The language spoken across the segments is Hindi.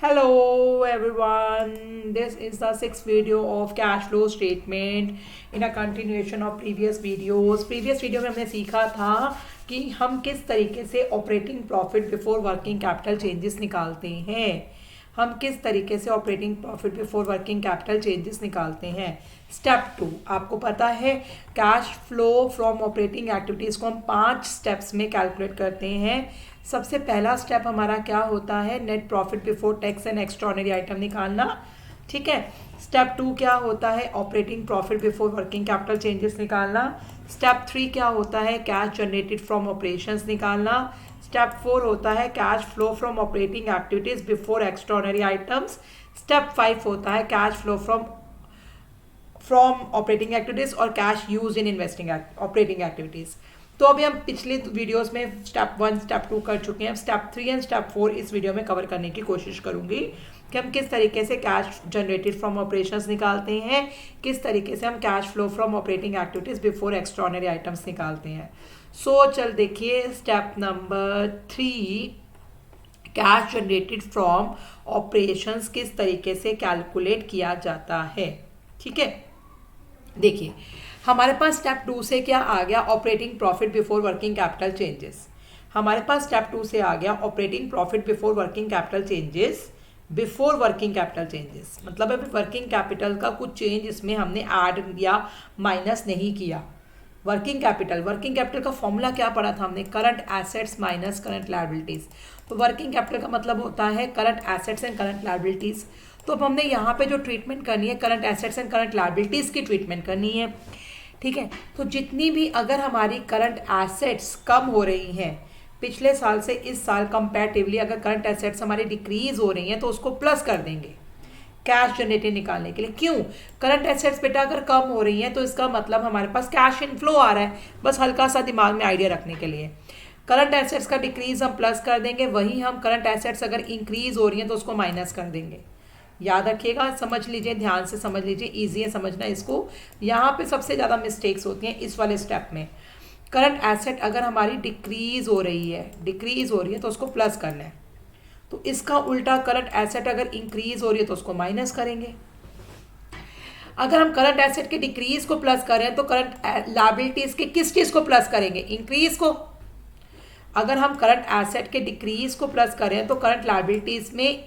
Hello everyone, this is the sixth video of cash flow statement in a continuation of previous videos. Previous video में हमने सीखा था कि हम किस तरीके से operating profit before working capital changes निकालते हैं। हम किस तरीके से operating profit before working capital changes निकालते हैं। स्टेप 2 आपको पता है cash flow from operating activities को हम 5 स्टेप्स में कैलकुलेट करते हैं। सबसे पहला स्टेप हमारा क्या होता है, net profit before tax and extraordinary item निकालना। ठीक है। स्टेप 2 क्या होता है, operating profit before working capital changes निकालना। स्टेप 3 क्या होता है, कैश जनरेटेड फ्रॉम ऑपरेशंस निकालना। स्टेप 4 होता है cash flow from operating activities before extraordinary items. Step 5 होता है cash flow from operating activities और cash use in investing operating activities. तो अभी हम पिछले वीडियोस में स्टेप 1 स्टेप 2 कर चुके हैं। स्टेप 3 एंड स्टेप 4 इस वीडियो में कवर करने की कोशिश करूंगी कि हम किस तरीके से कैश जनरेटेड फ्रॉम ऑपरेशंस निकालते हैं, किस तरीके से हम cash flow from operating activities before extraordinary items निकालते हैं। चल देखिए step number 3, cash generated from operations किस तरीके से कैलकुलेट किया जाता है। ठीक है, देखिए हमारे पास स्टेप 2 से क्या आ गया, operating profit before working capital changes. हमारे पास स्टेप 2 से आ गया operating profit before working capital changes before working capital changes, मतलब अभी वर्किंग कैपिटल का कुछ चेंज इसमें हमने ऐड या माइनस नहीं किया। वर्किंग कैपिटल का फॉर्मूला क्या पढ़ा था हमने, current assets minus current liabilities. तो वर्किंग कैपिटल का मतलब होता है current assets and current liabilities. तो अब हमने यहाँ पे जो ट्रीटमेंट करनी है, current assets and current liabilities की ट्रीटमेंट करनी है। ठीक है, तो जितनी भी अगर हमारी करंट एसेट्स कम हो रही हैं पिछले साल से इस साल कंपैरेटिवली, अगर करंट एसेट्स हमारी डिक्रीज हो रही हैं तो उसको प्लस कर देंगे कैश जनरेटेड निकालने के लिए। क्यों, करंट एसेट्स बेटा अगर कम हो रही हैं तो इसका मतलब हमारे पास कैश इनफ्लो आ रहा है। बस हल्का सा दिमाग में आइडिया रखने के लिए करंट एसेट्स का डिक्रीज हम प्लस कर देंगे, वहीं हम करंट एसेट्स अगर इंक्रीज हो रही हैं तो उसको माइनस कर देंगे। याद रखिएगा, समझ लीजिए, ध्यान से समझ लीजिए, इजी है समझना इसको। यहाँ पे सबसे ज़्यादा मिस्टेक्स होती हैं इस वाले स्टेप में। करंट एसेट अगर हमारी डिक्रीज हो रही है तो उसको प्लस करना है। तो इसका उल्टा करंट एसेट अगर इंक्रीज हो रही है तो उसको माइनस करेंगे। अगर हम करंट एसेट के डिक्रीज को प्लस करें तो करंट लायबिलिटीज के किस चीज़ को प्लस करेंगे, इंक्रीज को। अगर हम करंट एसेट के डिक्रीज को प्लस करें तो करंट लायबिलिटीज में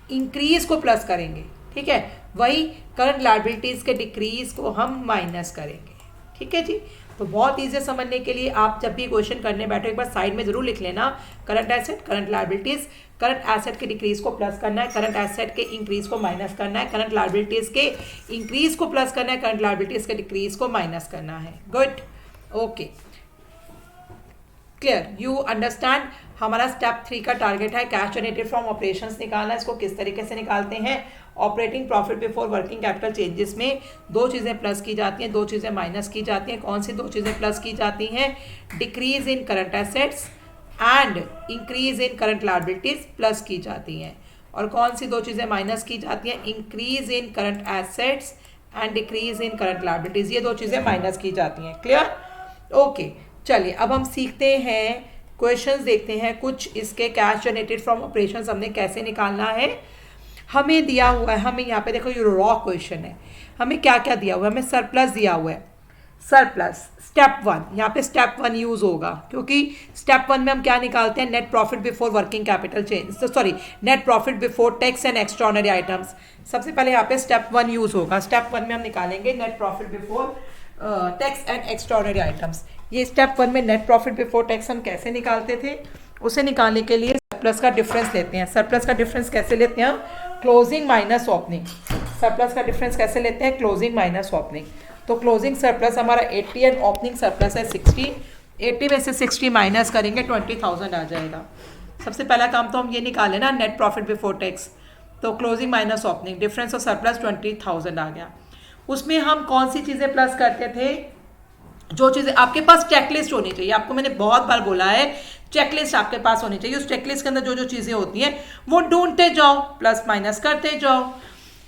इंक्रीज को प्लस करेंगे। ठीक है, वही करंट लायबिलिटीज के डिक्रीज को हम माइनस करेंगे। ठीक है जी, तो बहुत ईजी समझने के लिए आप जब भी क्वेश्चन करने बैठो एक बार साइड में जरूर लिख लेना, current asset current liabilities, current asset के डिक्रीज को प्लस करना है, करंट एसेट के इंक्रीज को माइनस करना है, करंट लायबिलिटीज के इंक्रीज को प्लस करना है, करंट लायबिलिटीज के डिक्रीज को माइनस करना है। Good, okay, clear, you understand. हमारा स्टेप 3 का टारगेट है कैश जनरेटेड फ्रॉम ऑपरेशंस निकालना। इसको किस तरीके से निकालते हैं, operating profit before working capital changes में दो चीज़ें प्लस की जाती हैं, दो चीज़ें माइनस की जाती हैं। कौन सी दो चीज़ें प्लस की जाती हैं, decrease in current assets and increase in current liabilities plus की जाती हैं। और कौन सी दो चीज़ें माइनस की जाती हैं, increase in current assets and decrease in current liabilities, ये दो चीज़ें माइनस की जाती हैं। Clear, okay. चलिए अब हम सीखते हैं, क्वेश्चंस देखते हैं कुछ इसके। कैश जनरेटेड फ्रॉम ऑपरेशंस हमने कैसे निकालना है, हमें दिया हुआ है, हमें यहाँ पे देखो ये रॉ क्वेश्चन है, हमें क्या क्या दिया हुआ है, हमें सरप्लस दिया हुआ है। सरप्लस स्टेप 1, यहाँ पे स्टेप 1 यूज होगा क्योंकि स्टेप 1 में हम क्या निकालते हैं, net profit before working capital change, sorry net profit before tax and extraordinary items. सबसे पहले यहाँ पे स्टेप 1 यूज होगा। स्टेप 1 में हम निकालेंगे net profit before tax and extraordinary items. ये स्टेप 1 में नेट प्रॉफिट बिफोर टैक्स हम कैसे निकालते थे, उसे निकालने के लिए सरप्लस का डिफरेंस लेते हैं। सरप्लस का डिफरेंस कैसे लेते हैं, क्लोजिंग माइनस ओपनिंग। सरप्लस का डिफरेंस कैसे लेते हैं, क्लोजिंग माइनस ओपनिंग। तो क्लोजिंग सरप्लस हमारा 80 एंड ओपनिंग सरप्लस है 60। 80 में से 60 माइनस करेंगे 20,000 आ जाएगा। सबसे पहला काम तो हम ये निकालें ना, नेट प्रॉफिट बिफोर टैक्स। तो closing minus opening, difference of surplus 20,000 आ गया। उसमें हम कौन सी चीज़ें प्लस करते थे, जो चीज़ें आपके पास चेकलिस्ट होनी चाहिए। आपको मैंने बहुत बार बोला है चेकलिस्ट आपके पास होनी चाहिए। उस चेकलिस्ट के अंदर जो जो चीज़ें होती हैं वो ढूंढते जाओ, प्लस माइनस करते जाओ।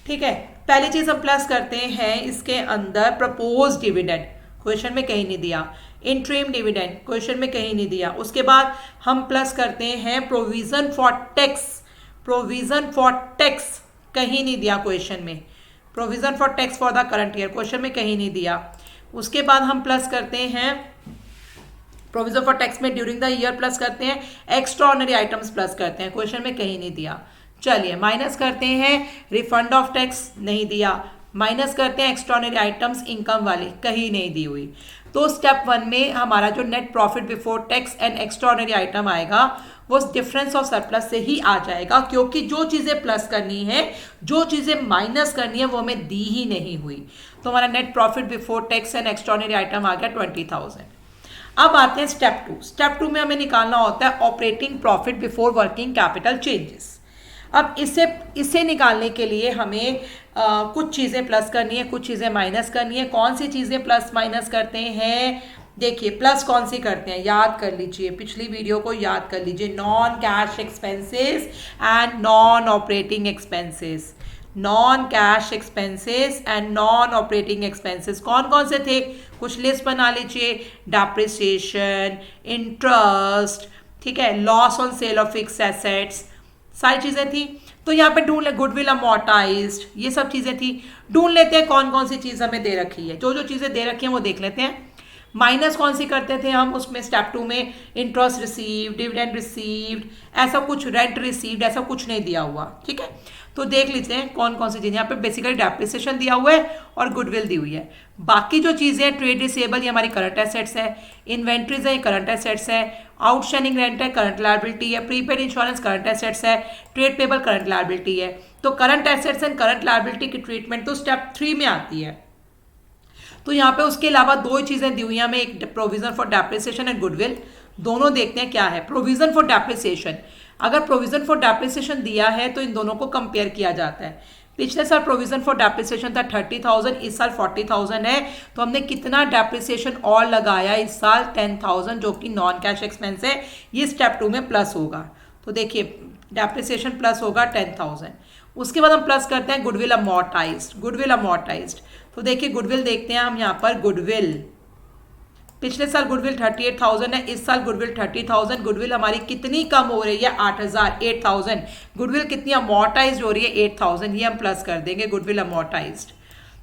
ठीक है, पहली चीज़ हम प्लस करते हैं इसके अंदर प्रपोज डिविडेंड, क्वेश्चन में कहीं नहीं दिया। इंट्रीम डिविडेंड, क्वेश्चन में कहीं नहीं दिया। उसके बाद हम प्लस करते हैं provision for tax, provision for tax कहीं नहीं दिया क्वेश्चन में, provision for tax for the current year question में कहीं नहीं दिया। उसके बाद हम प्लस करते हैं प्रोविजन फॉर टैक्स में ड्यूरिंग द ईयर प्लस करते हैं, एक्स्ट्राऑर्डिनरी आइटम्स प्लस करते हैं, क्वेश्चन में कहीं नहीं दिया। चलिए माइनस करते हैं रिफंड ऑफ टैक्स, नहीं दिया। माइनस करते हैं एक्स्ट्राऑर्डिनरी आइटम्स इनकम वाली, कहीं नहीं दी हुई। तो स्टेप 1 में हमारा जो net profit before tax and extraordinary item आएगा वो डिफरेंस ऑफ सरप्लस से ही आ जाएगा, क्योंकि जो चीज़ें प्लस करनी है, जो चीज़ें माइनस करनी है वो हमें दी ही नहीं हुई। तो हमारा net profit before tax and extraordinary item आ गया 20,000। अब आते हैं स्टेप 2। स्टेप 2 में हमें निकालना होता है operating profit before working capital changes. अब इसे निकालने के लिए हमें कुछ चीज़ें प्लस करनी है, कुछ चीज़ें माइनस करनी है। कौन सी चीज़ें प्लस माइनस करते हैं? देखिए प्लस कौन सी करते हैं, याद कर लीजिए, पिछली वीडियो को याद कर लीजिए। Non cash expenses and non operating expenses, non cash expenses and non operating expenses कौन कौन से थे? कुछ लिस्ट बना लीजिए। डेप्रिसिएशन, इंटरेस्ट, ठीक है, loss on sale of fix assets, सारी चीज़ें थी। तो यहाँ पे ढूंढ ले, गुडविल अमोर्टाइज्ड, ये सब चीज़ें थी। ढूंढ लेते हैं कौन कौन सी चीज़ हमें दे रखी है। जो जो चीज़ें दे रखी हैं वो देख लेते हैं। माइनस कौन सी करते थे हम उसमें स्टेप 2 में? इंटरेस्ट रिसीव्ड, डिविडेंड रिसीव्ड, ऐसा कुछ, रेंट रिसीव्ड, ऐसा कुछ नहीं दिया हुआ, ठीक है। तो देख लीजिए कौन कौन सी चीज़ें। यहाँ पे बेसिकली डेप्रिसिएशन दिया हुआ है और गुडविल दी हुई है। बाकी जो चीज़ें हैं, ट्रेड रिसीवेबल ये हमारी करंट एसेट्स है, इन्वेंट्रीज है करंट एसेट्स है, आउटस्टैंडिंग रेंट है करंट लायबिलिटी है, प्रीपेड इंश्योरेंस करंट एसेट्स है, ट्रेड पेबल करंट लायबिलिटी है। तो current assets and current liability की ट्रीटमेंट तो स्टेप 3 में आती है। तो यहाँ पे उसके अलावा दो ही चीज़ें दी हुई हैं हमें, एक provision for depreciation and goodwill. दोनों देखते हैं क्या है। प्रोविजन फॉर डेप्रिसिएशन, अगर प्रोविजन फॉर डेप्रिसिएशन दिया है तो इन दोनों को कंपेयर किया जाता है। पिछले साल प्रोविजन फॉर डेप्रिसिएशन था 30,000, इस साल 40,000 है। तो हमने कितना डेप्रिसिएशन और लगाया इस साल? 10,000, जो कि नॉन कैश एक्सपेंस है। ये स्टेप 2 में प्लस होगा। तो देखिए डेप्रिसिएशन प्लस होगा 10,000। उसके बाद हम प्लस करते हैं गुडविल अमोर्टाइज्ड, गुडविल अमोर्टाइज्ड। तो देखिए गुडविल देखते हैं हम यहाँ पर। गुडविल पिछले साल गुडविल 38,000 है, इस साल गुडविल 30,000। गुडविल हमारी कितनी कम हो रही है? 8,000। गुडविल कितनी अमोर्टाइज्ड हो रही है? 8,000। ये हम प्लस कर देंगे गुडविल अमोर्टाइज्ड।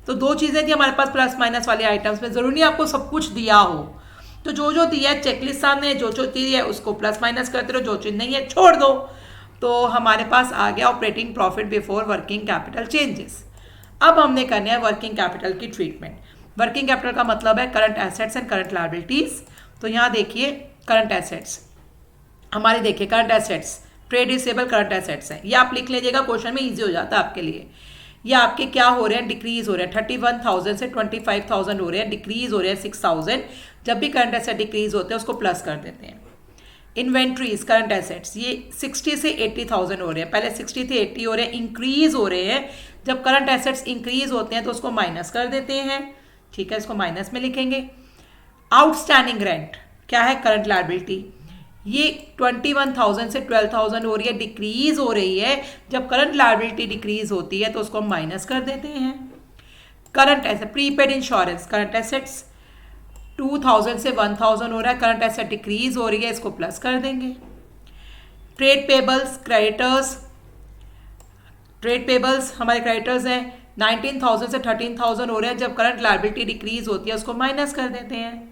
तो दो चीज़ें थी हमारे पास प्लस माइनस वाले आइटम्स में। ज़रूरी नहीं आपको सब कुछ दिया हो, तो जो जो दिया है चेकलिस्ट सामने, जो जो दिया है उसको प्लस माइनस करते रहो, जो चीज़ नहीं है छोड़ दो। तो हमारे पास आ गया operating profit before working capital changes. अब हमने करना है वर्किंग कैपिटल की ट्रीटमेंट। वर्किंग कैपिटल का मतलब है current assets and current liabilities. तो यहाँ देखिए करंट एसेट्स हमारे, देखिए current assets trade receivable current assets हैं। ये आप लिख लीजिएगा, क्वेश्चन में इजी हो जाता है आपके लिए। ये आपके क्या हो रहे हैं? डिक्रीज हो रहे हैं। 31,000 से 25,000 हो रहे हैं, डिक्रीज हो रहे हैं 6,000। जब भी करंट एसेट डिक्रीज होते हैं उसको प्लस कर देते हैं। इन्वेंट्रीज करंट एसेट्स ये 60 से 80,000 हो रहे हैं, पहले 60 थे 80 हो रहे हैं, इंक्रीज हो रहे हैं। जब करंट एसेट्स इंक्रीज होते हैं तो उसको माइनस कर देते हैं, ठीक है, इसको माइनस में लिखेंगे। आउटस्टैंडिंग रेंट क्या है? Current liability. ये 21,000 से 12,000 हो रही है, डिक्रीज हो रही है। जब करंट लायबिलिटी डिक्रीज होती है तो उसको हम माइनस कर देते हैं। Current asset prepaid insurance current assets 2,000 से 1,000 हो रहा है, करंट एसेट डिक्रीज हो रही है, इसको प्लस कर देंगे। Trade payables creditors, trade payables हमारे क्रेडिटर्स हैं 19,000 से 13,000 हो रहे हैं। जब करंट लायबिलिटी डिक्रीज होती है उसको माइनस कर देते हैं।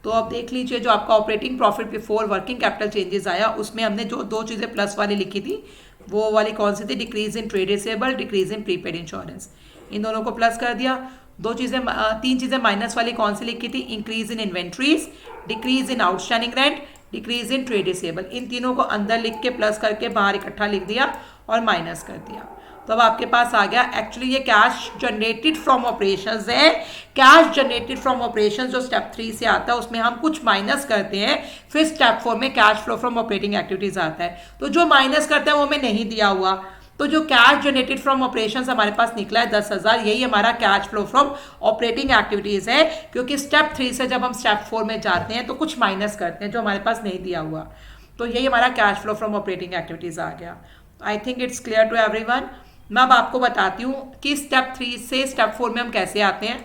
तो अब देख लीजिए जो आपका operating profit before working capital changes आया उसमें हमने जो दो चीज़ें प्लस वाली लिखी थी वो वाली कौन सी थी? Decrease in trade receivable, decrease in prepaid insurance. इन दोनों को प्लस कर दिया। तीन चीज़ें माइनस वाली कौन सी लिखी थी? Increase in inventories, decrease in outstanding rent, decrease in trade receivable. इन तीनों को अंदर लिख के प्लस करके बाहर इकट्ठा लिख दिया और माइनस कर दिया। तो अब आपके पास आ गया, एक्चुअली ये कैश जनरेटेड फ्रॉम ऑपरेशंस है। कैश जनरेटेड फ्रॉम ऑपरेशंस जो स्टेप 3 से आता है उसमें हम कुछ माइनस करते हैं, फिर स्टेप 4 में cash flow from operating activities आता है। तो जो माइनस करते हैं वो हमें नहीं दिया हुआ। तो जो कैश जनरेटेड फ्रॉम ऑपरेशंस हमारे पास निकला है 10,000, यही हमारा cash flow from operating activities है। क्योंकि स्टेप 3 से जब हम स्टेप 4 में जाते हैं तो कुछ माइनस करते हैं जो हमारे पास नहीं दिया हुआ। तो यही हमारा cash flow from operating activities आ गया। I think it's clear to everyone. मैं अब आपको बताती हूँ कि स्टेप 3 से स्टेप 4 में हम कैसे आते हैं।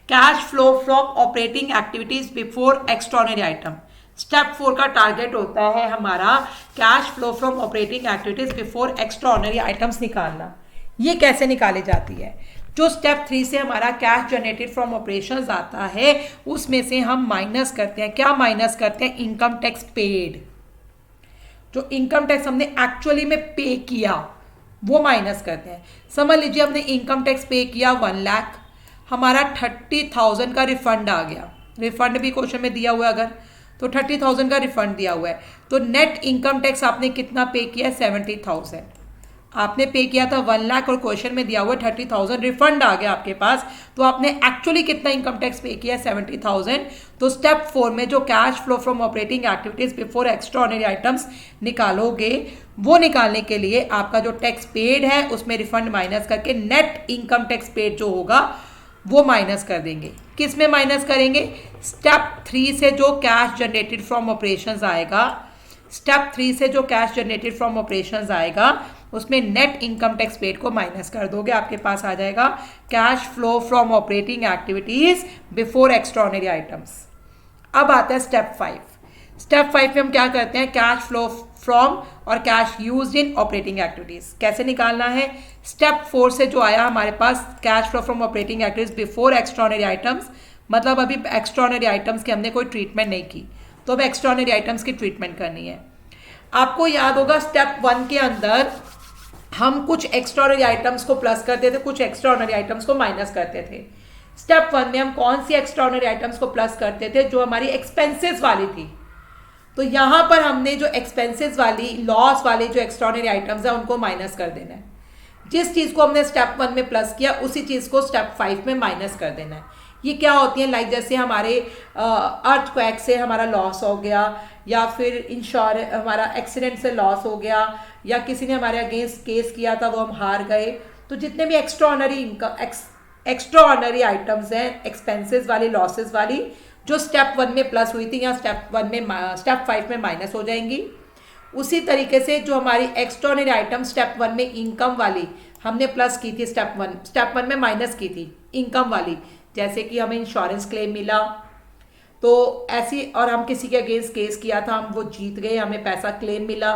Cash flow from operating activities before extraordinary item. Step 4 का टारगेट होता है हमारा cash flow from operating activities before extraordinary items निकालना। ये कैसे निकाली जाती है? जो स्टेप 3 से हमारा कैश जनरेटेड फ्रॉम ऑपरेशंस आता है उसमें से हम माइनस करते हैं। क्या माइनस करते हैं? Income tax paid. जो इनकम टैक्स हमने एक्चुअली में पे किया वो माइनस करते हैं। समझ लीजिए हमने इनकम टैक्स पे किया 1 लाख, हमारा 30,000 का रिफंड आ गया। रिफंड भी क्वेश्चन में दिया हुआ है अगर, तो 30,000 का रिफंड दिया हुआ है। तो नेट इनकम टैक्स आपने कितना पे किया? 70,000 आपने पे किया था 1 लाख और क्वेश्चन में दिया हुआ 30,000 रिफंड आ गया आपके पास, तो आपने एक्चुअली कितना इनकम टैक्स पे किया? 70,000। तो स्टेप 4 में जो cash flow from operating activities before extraordinary items निकालोगे, वो निकालने के लिए आपका जो टैक्स पेड है उसमें रिफंड माइनस करके नेट इनकम टैक्स पेड जो होगा वो माइनस कर देंगे। किस में माइनस करेंगे? स्टेप 3 से जो कैश जनरेटेड फ्रॉम ऑपरेशंस आएगा, स्टेप 3 से जो कैश जनरेटेड फ्रॉम ऑपरेशंस आएगा उसमें नेट इनकम टैक्स पेड को माइनस कर दोगे, आपके पास आ जाएगा cash flow from operating activities before extraordinary items. अब आता है स्टेप 5। स्टेप 5 में हम क्या करते हैं? कैश फ्लो फ्रॉम और cash used in operating activities कैसे निकालना है? स्टेप 4 से जो आया हमारे पास cash flow from operating activities before extraordinary items, मतलब अभी एक्स्ट्रा ऑर्डिनरी आइटम्स की हमने कोई ट्रीटमेंट नहीं की, तो अब एक्स्ट्रा ऑर्डिनरी आइटम्स की ट्रीटमेंट करनी है। आपको याद होगा स्टेप 1 के अंदर हम कुछ एक्स्ट्रा ऑर्डिनरी आइटम्स को प्लस करते थे, कुछ एक्स्ट्रा ऑर्डिनरी आइटम्स को माइनस करते थे। स्टेप 1 में हम कौन सी एक्स्ट्रा ऑर्डिनरी आइटम्स को प्लस करते थे? जो हमारी एक्सपेंसेस वाली थी। तो यहां पर हमने जो एक्सपेंसेस वाली, लॉस वाली जो एक्स्ट्रा ऑर्डिनरी आइटम्स है उनको माइनस कर देना है। जिस चीज को हमने स्टेप 1 में प्लस किया उसी चीज को स्टेप 5 में माइनस कर देना है। ये क्या होती है? लाइक जैसे हमारे अर्थक्वेक से हमारा लॉस हो गया, या फिर इंश्योरेंस हमारा एक्सीडेंट से लॉस हो गया, या किसी ने हमारे अगेंस्ट केस किया था वो हम हार गए। तो जितने भी एक्स्ट्रा ऑर्डिनरी आइटम्स हैं, एक्सपेंसेस वाली, लॉसेस वाली, जो स्टेप 1 में प्लस हुई थी या स्टेप 5 में माइनस हो जाएंगी। उसी तरीके से जो हमारी एक्स्ट्रा ऑर्डिनरी आइटम स्टेप 1 में इनकम वाली हमने प्लस की थी, स्टेप 1 में माइनस की थी इनकम वाली, जैसे कि हमें इंश्योरेंस क्लेम मिला तो ऐसी, और हम किसी के अगेंस्ट केस किया था, हम वो जीत गए, हमें पैसा क्लेम मिला।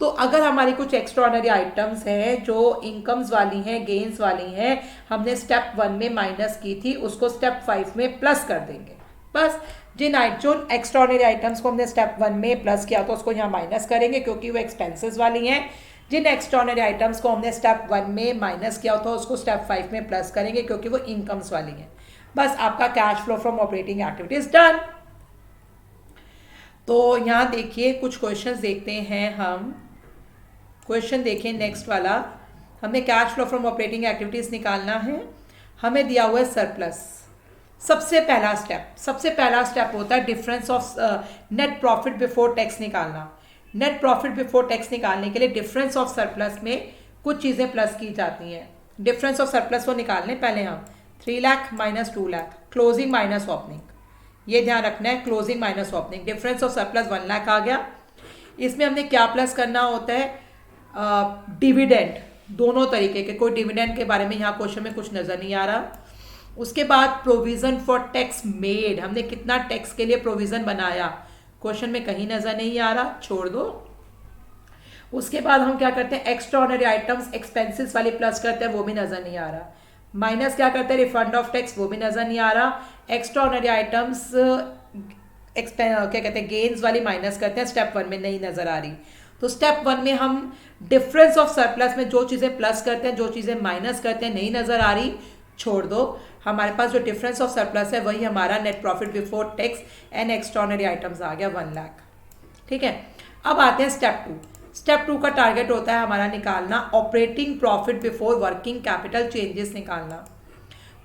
तो अगर हमारी कुछ एक्स्ट्रा ऑर्डिनरी आइटम्स हैं जो इनकम्स वाली हैं, गेन्स वाली हैं, हमने स्टेप 1 में माइनस की थी, उसको स्टेप 5 में प्लस कर देंगे। बस जो एक्स्ट्रा ऑर्डिनरी आइटम्स को हमने स्टेप 1 में प्लस किया तो उसको यहाँ माइनस करेंगे क्योंकि वो एक्सपेंसेस वाली हैं। जिन एक्स्ट्रा ऑर्डिनरी आइटम्स को हमने स्टेप 1 में माइनस किया था उसको स्टेप 5 में प्लस करेंगे क्योंकि वो इनकम्स वाली हैं। बस आपका cash flow from operating activities done. तो यहाँ देखिए कुछ क्वेश्चंस देखते हैं हम। क्वेश्चन देखिए नेक्स्ट वाला, हमने cash flow from operating activities निकालना है, हमें दिया हुआ है सरप्लस। सबसे पहला स्टेप होता है difference of net profit before tax निकालना। नेट प्रॉफिट बिफोर टैक्स निकालने के लिए डिफरेंस ऑफ सरप्लस में कुछ चीज़ें प्लस की जाती हैं। डिफरेंस ऑफ सरप्लस को निकालने पहले हम 3 lakh minus 2 lakh, closing minus opening, ये ध्यान रखना है, closing minus opening. Difference of surplus 1 lakh आ गया। इसमें हमने क्या प्लस करना होता है? डिविडेंड, दोनों तरीके के। कोई डिविडेंड के बारे में यहाँ क्वेश्चन में कुछ नजर नहीं आ रहा। उसके बाद प्रोविजन फॉर टैक्स मेड, हमने कितना टैक्स के लिए प्रोविजन बनाया, क्वेश्चन में कहीं नजर नहीं आ रहा, छोड़ दो। उसके बाद हम क्या करते हैं? एक्स्ट्रा ऑर्डिनरी आइटम्स एक्सपेंसेस वाली प्लस करते हैं, वो भी नजर नहीं आ रहा। माइनस क्या करते हैं? रिफंड ऑफ टैक्स, वो भी नजर नहीं आ रहा। एक्स्ट्रा ऑर्डिनरी आइटम्स क्या कहते हैं, गेन्स वाली माइनस करते हैं, स्टेप 1 में नहीं नजर आ रही। तो स्टेप 1 में हम डिफरेंस ऑफ सरप्लस में जो चीजें प्लस करते हैं, जो चीजें माइनस करते हैं, नहीं नजर आ रही, छोड़ दो। हमारे पास जो डिफरेंस ऑफ सरप्लस है वही हमारा net profit before tax and extraordinary items आ गया 1 लाख। ठीक है, अब आते हैं स्टेप 2। स्टेप 2 का टारगेट होता है हमारा निकालना operating profit before working capital changes निकालना।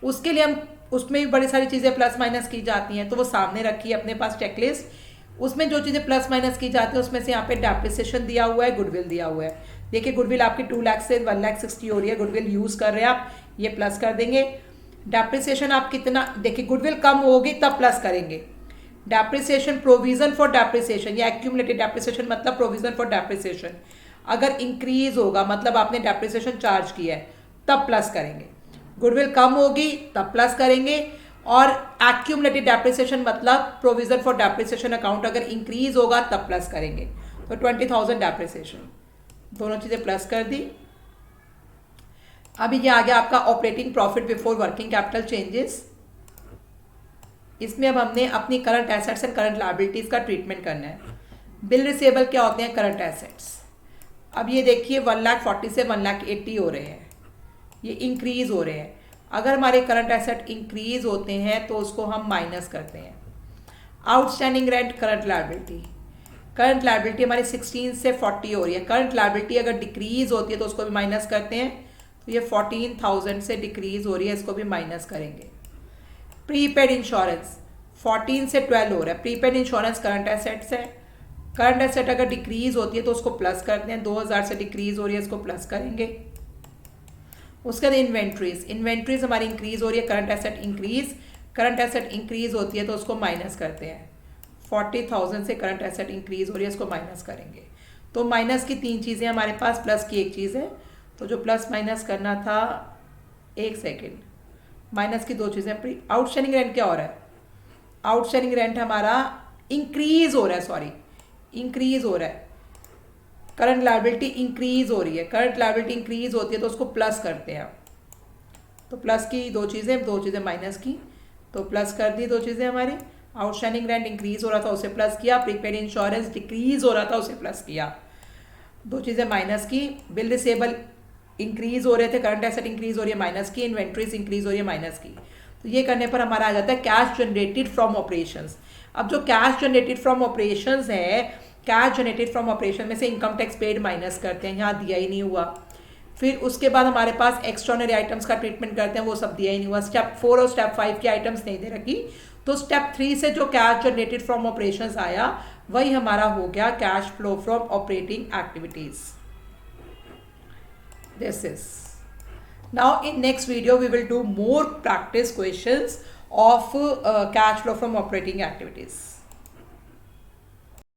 उसके लिए हम उसमें भी बड़ी सारी चीज़ें प्लस माइनस की जाती हैं, तो वो सामने रखी है अपने पास चेकलिस्ट। उसमें जो चीज़ें प्लस माइनस की जाती है उसमें से यहाँ पे डेप्रिसिएशन दिया हुआ है, गुडविल दिया हुआ है। देखिए गुडविल आपकी 2 लाख से 1,60,000 हो रही है, गुडविल यूज़ कर रहे हैं आप, ये प्लस कर देंगे। डेप्रिसिएशन आप कितना, देखिए गुडविल कम होगी तब प्लस करेंगे। डेप्रिसिएशन, प्रोविजन फॉर डेप्रिसिएशन, या एक्यूमुलेटेड डेप्रिसिएशन मतलब प्रोविजन फॉर डेप्रिसिएशन, अगर इंक्रीज होगा मतलब आपने डेप्रिसिएशन चार्ज किया है तब प्लस करेंगे। गुडविल कम होगी तब प्लस करेंगे। और एक्यूमुलेटेड डेप्रिसिएशन मतलब प्रोविजन फॉर डेप्रिसिएशन अकाउंट अगर इंक्रीज होगा तब प्लस करेंगे, तो 20,000 डेप्रिसिएशन, दोनों चीज़ें प्लस कर दी। अभी ये आ गया आपका operating profit before working capital changes. इसमें अब हमने अपनी current assets and current liabilities का ट्रीटमेंट करना है। बिल रिसीवेबल क्या होते हैं? Current assets. अब ये देखिए 1,40,000 से 1,80,000 हो रहे हैं, ये इंक्रीज हो रहे हैं। अगर हमारे करंट एसेट इंक्रीज होते हैं तो उसको हम माइनस करते हैं। Outstanding rent current liability, current liability हमारी 16 से 40 हो रही है। करंट लायबिलिटी अगर डिक्रीज होती है तो उसको भी माइनस करते हैं, तो ये 14,000 से डिक्रीज हो रही है, इसको भी माइनस करेंगे। प्रीपेड इंश्योरेंस 14 से 12 हो रहा है। प्रीपेड इंश्योरेंस करंट एसेट्स है, करंट एसेट अगर डिक्रीज होती है तो उसको प्लस करते हैं। 2,000 से डिक्रीज हो रही है, इसको प्लस करेंगे। उसके बाद इन्वेंट्रीज, इन्वेंट्रीज हमारी इंक्रीज हो रही है, current asset increase, current asset increase होती है तो उसको माइनस करते हैं। 40,000 से करंट एसेट इंक्रीज हो रही है, इसको माइनस करेंगे। तो माइनस की 3 चीज़ें हमारे पास, प्लस की 1 चीज़ है, तो जो प्लस माइनस करना था, 1 सेकेंड, माइनस की 2 चीज़ें। आउटस्टैंडिंग रेंट क्या हो रहा है? आउटस्टैंडिंग रेंट हमारा इंक्रीज हो रहा है, सॉरी इंक्रीज हो रहा है। करंट लायबिलिटी इंक्रीज हो रही है, करंट लायबिलिटी इंक्रीज होती है तो उसको प्लस करते हैं। तो प्लस की 2 चीज़ें माइनस की, तो प्लस कर दी 2 चीज़ें हमारी। आउटस्टैंडिंग रेंट इंक्रीज हो रहा था, उसे प्लस किया। प्रीपेड इंश्योरेंस डिक्रीज हो रहा था, उसे प्लस किया। 2 चीज़ें माइनस की। बिल रिसेबल इंक्रीज हो रहे थे, करंट एसेट इंक्रीज हो रही है, माइनस की। इन्वेंट्रीज इंक्रीज हो रही है, माइनस की। तो ये करने पर हमारा आ जाता है कैश जनरेटेड फ्रॉम ऑपरेशंस। अब जो कैश जनरेटेड फ्रॉम ऑपरेशंस है, कैश जनरेटेड फ्रॉम ऑपरेशन में से इनकम टैक्स पेड माइनस करते हैं, यहाँ दिया ही नहीं हुआ। फिर उसके बाद हमारे पास एक्स्ट्राऑर्डिनरी आइटम्स का ट्रीटमेंट करते हैं, वो सब दिया ही नहीं हुआ। स्टेप 4 और स्टेप 5 के आइटम्स नहीं दे रखी, तो स्टेप 3 से जो कैश जनरेटेड फ्रॉम ऑपरेशंस आया वही हमारा हो गया cash flow from operating activities. This is now in next video we will do more practice questions of cash flow from operating activities.